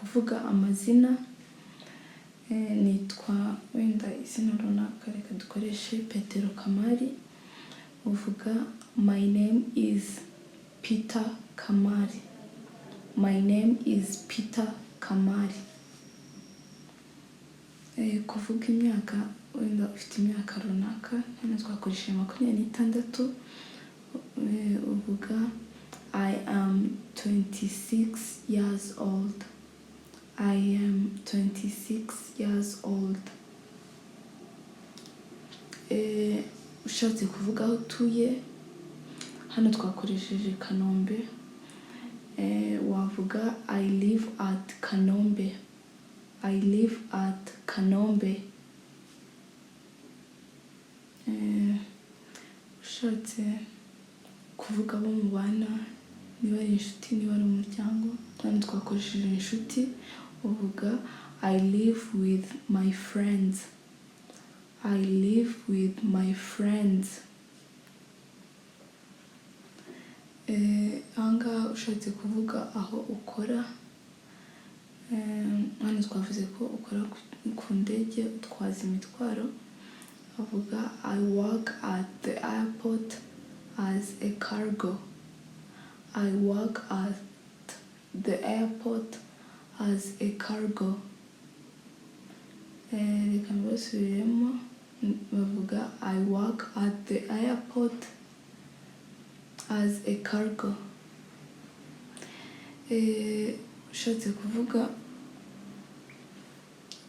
kuvuga amazina, nitwa wenda izina runaka, reka dukoreshe Petero Kamari. Uvuga my name is Peter Kamari. My name is Peter Kamari. Kuvuga imyaka, wenda ufite imyaka runaka, hano twakoresheje 26. Uvuga I am 26 years old. I am 26 years old. Ushatse kuvuga aho utuye, hano twakoresheje Kanombe. Wavuga I live at Kanombe. I live at Kanombe. Ushatse kuvuga abo mubana, niba ari inshuti, niba ari umuryango, hano twakoresheje inshuti. Uvuga I live with my friends. I live with my friends. Anga ushatse kuvuga aho ukora, hano twavuze ko ukora ku ndege utwaza imitwaro. Avuga I work at the airport as a cargo. I work at the airport as a cargo. Reka mbasubiremo. Bavuga I work at the airport as a cargo. Ushatse kuvuga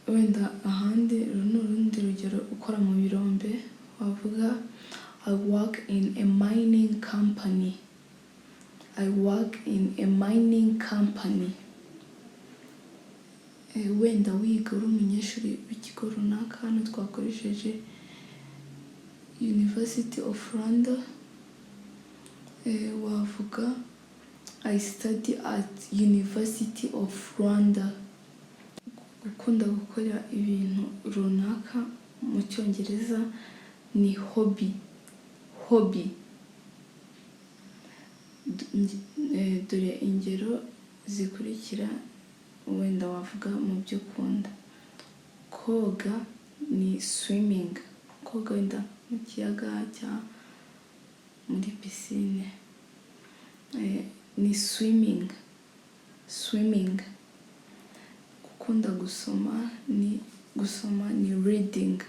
wenda ahandi, urundi rugero ukora mu birombe, wavuga I work in a mining company. I work in a mining company. Wenda wiga uri umunyeshuri w'ikigo runaka, hano twakoresheje University of Rwanda. Wavuga I study at University of Rwanda. Gukunda gukora ibintu runaka mu Cyongereza ni hobby. Hobby. Dore ingero zikurikira wenda wavuga mu byo ukunda. Koga ni swimming. Koga wenda mu kiyaga cya muri piscine ni swimming. Swimming. Gukunda gusoma ni reading.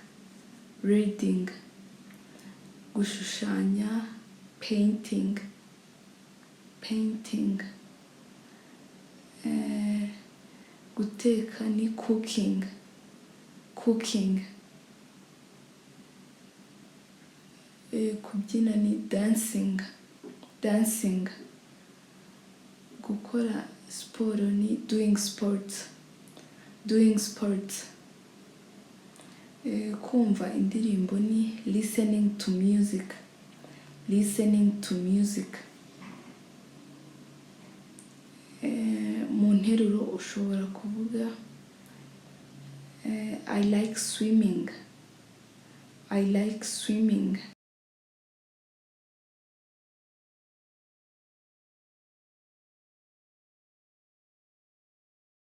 Reading. Gushushanya painting. Painting. Guteka ni cooking. Cooking. Kubyina ni dancing. Dancing. Gukora siporo ni doing sports. Doing sports. Kumva indirimbo ni listening to music. Listening to music. Mu nteruro ushobora kuvuga I like swimming. I like swimming.